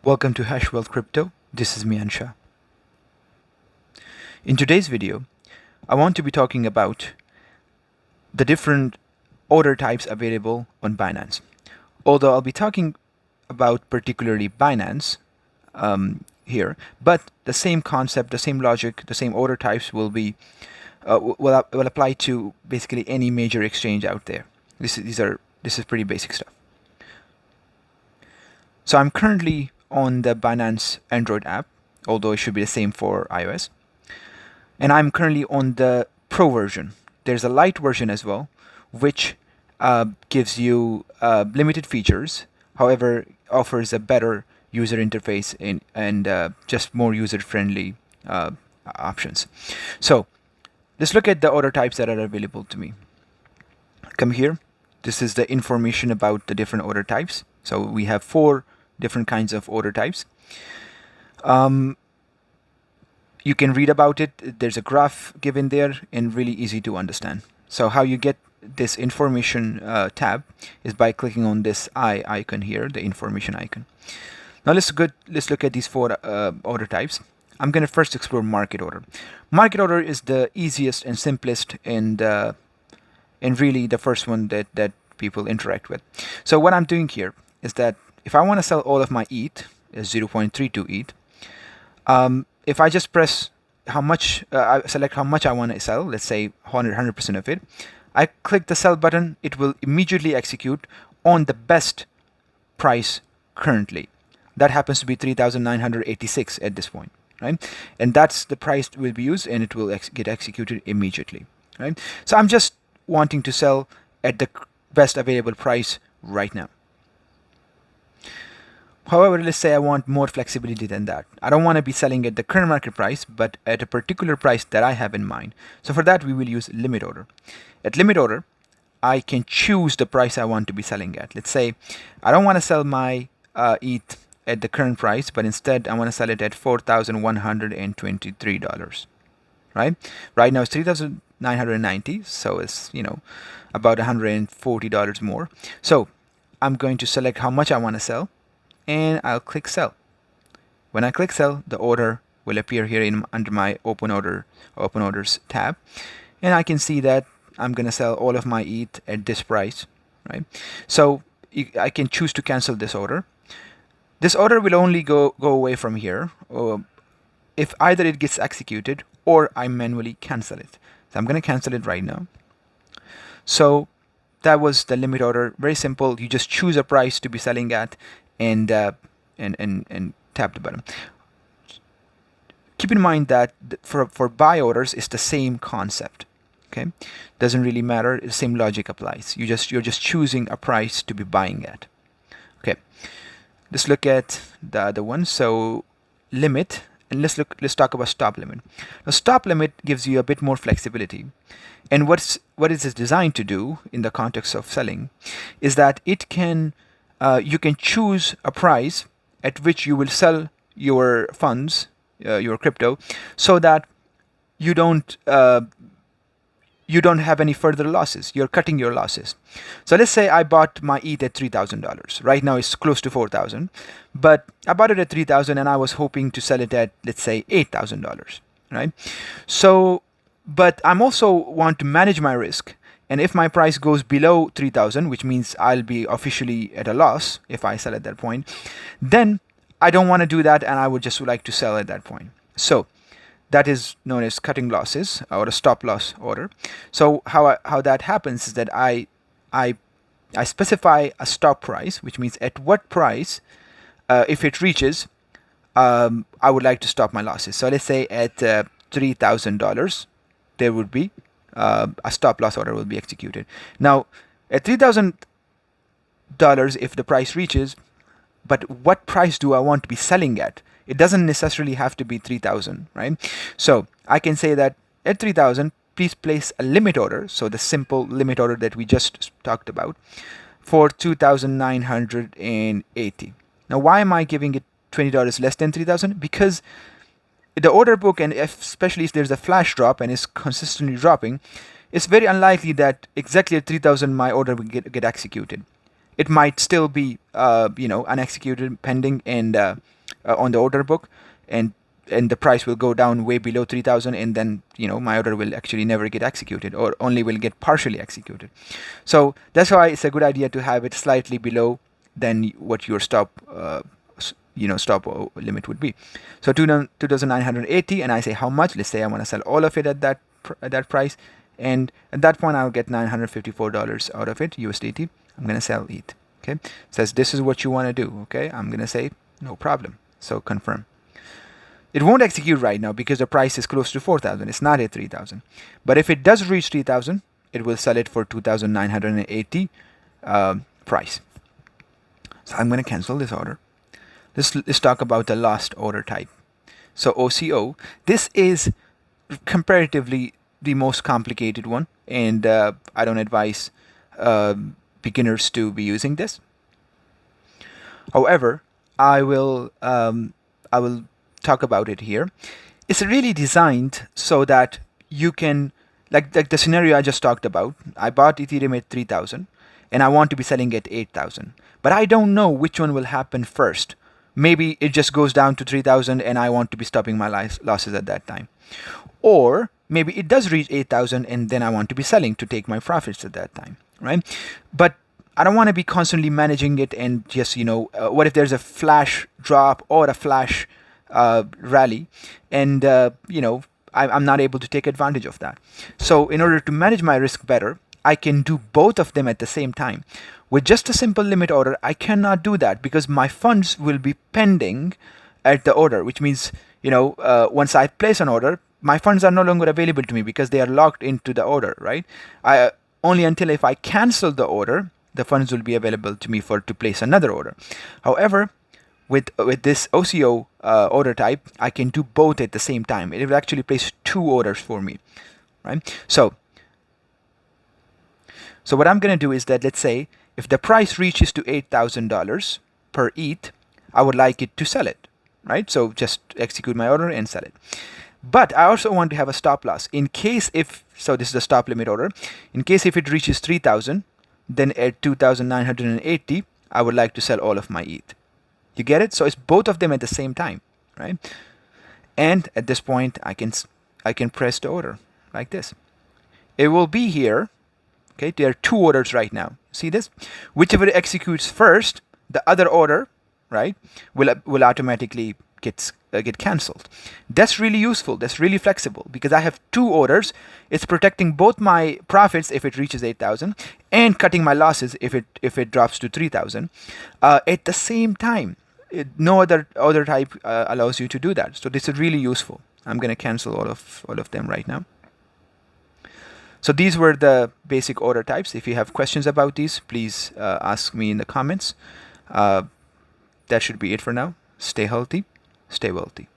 Welcome to Hash Wealth Crypto. This is Mian Shah. In today's video, I want to be talking about the different order types available on Binance. Although I'll be talking about particularly Binance here, but the same concept, the same logic, the same order types will apply to basically any major exchange out there. This is pretty basic stuff. So I'm currently on the Binance Android app, although it should be the same for iOS. And I'm currently on the Pro version. There's a light version as well, which gives you limited features, however, offers a better user interface and just more user-friendly options. So let's look at the order types that are available to me. Come here. This is the information about the different order types. So we have 4 different kinds of order types. You can read about it. There's a graph given there and really easy to understand. So how you get this information tab is by clicking on this eye icon here, the information icon. Now let's look at these 4 order types. I'm going to first explore market order. Market order is the easiest and simplest and really the first one that people interact with. So what I'm doing here is that if I want to sell all of my ETH, is 0.32 ETH, if I just press how much, I select how much I want to sell, let's say 100% of it, I click the sell button, it will immediately execute on the best price currently. That happens to be 3,986 at this point, right? And that's the price will be used and it will get executed immediately, right? So I'm just wanting to sell at the best available price right now. However, let's say I want more flexibility than that. I don't want to be selling at the current market price, but at a particular price that I have in mind. So for that, we will use limit order. At limit order, I can choose the price I want to be selling at. Let's say I don't want to sell my ETH at the current price, but instead I want to sell it at $4,123. Right? Right now it's 3,990, so it's about $140 more. So I'm going to select how much I want to sell, and I'll click sell. When I click sell, the order will appear here under my open orders tab, and I can see that I'm gonna sell all of my ETH at this price, right? So I can choose to cancel this order. This order will only go away from here if either it gets executed or I manually cancel it. So I'm gonna cancel it right now. So that was the limit order. Very simple. You just choose a price to be selling at and tap the button. Keep in mind that for buy orders, it's the same concept. Okay, doesn't really matter. The same logic applies. You're just choosing a price to be buying at. Okay, let's look at the other one. So limit, and let's talk about stop limit. Now stop limit gives you a bit more flexibility, and what is it designed to do in the context of selling is that it can you can choose a price at which you will sell your funds, your crypto, so that you don't have any further losses. You're cutting your losses. So let's say I bought my ETH at $3,000. Right now it's close to $4,000, but I bought it at $3,000 and I was hoping to sell it at, let's say, $8,000, right? So, but I'm also want to manage my risk. And if my price goes below 3,000, which means I'll be officially at a loss if I sell at that point, then I don't want to do that and I would just like to sell at that point. So that is known as cutting losses or a stop loss order. So how that happens is that I specify a stop price, which means at what price, if it reaches, I would like to stop my losses. So let's say at $3,000, there would be a stop loss order will be executed. Now, at $3,000, if the price reaches, but what price do I want to be selling at? It doesn't necessarily have to be 3,000, right? So I can say that at 3,000, please place a limit order. So the simple limit order that we just talked about for 2,980. Now, why am I giving it $20 less than 3,000? Because the order book, and especially if there's a flash drop and it's consistently dropping, it's very unlikely that exactly at 3,000 my order will get executed. it might still be unexecuted pending and on the order book, and the price will go down way below 3,000, and then my order will actually never get executed, or only will get partially executed. So that's why it's a good idea to have it slightly below than what your stop stop limit would be. So 2,980, and I say how much. Let's say I want to sell all of it at that price, and at that point I'll get $954 out of it, USDT. I'm gonna sell ETH. Okay, it says this is what you want to do. Okay, I'm gonna say no problem. So confirm. It won't execute right now because the price is close to 4,000. It's not at 3,000. But if it does reach 3,000, it will sell it for 2,980 price. So I'm going to cancel this order. Let's talk about the last order type. So OCO, this is comparatively the most complicated one, and I don't advise beginners to be using this. However, I will talk about it here. It's really designed so that you can, like the scenario I just talked about. I bought Ethereum at 3,000 and I want to be selling at 8,000, but I don't know which one will happen first. Maybe it just goes down to 3,000 and I want to be stopping my losses at that time, or maybe it does reach 8,000 and then I want to be selling to take my profits at that time, right? But I don't want to be constantly managing it and just what if there's a flash drop or a flash rally, and I'm not able to take advantage of that. So in order to manage my risk better, I can do both of them at the same time. With just a simple limit order, I cannot do that because my funds will be pending at the order, which means once I place an order, my funds are no longer available to me because they are locked into the order, right? Only until if I cancel the order, the funds will be available to me to place another order. However, with this OCO order type, I can do both at the same time. It will actually place two orders for me, right? So what I'm going to do is that, let's say if the price reaches to $8,000 per ETH, I would like it to sell it, right? So just execute my order and sell it. But I also want to have a stop loss in case so this is the stop limit order. In case if it reaches 3,000, then at 2,980, I would like to sell all of my ETH. You get it? So it's both of them at the same time, right? And at this point, I can press the order like this. It will be here. Okay, there are two orders right now. See this? Whichever executes first, the other order, right, will automatically get cancelled. That's really useful. That's really flexible because I have two orders. It's protecting both my profits if it reaches 8,000 and cutting my losses if it drops to 3,000 at the same time. No other type allows you to do that. So this is really useful. I'm going to cancel all of them right now. So these were the basic order types. If you have questions about these, please ask me in the comments. That should be it for now. Stay healthy, stay wealthy.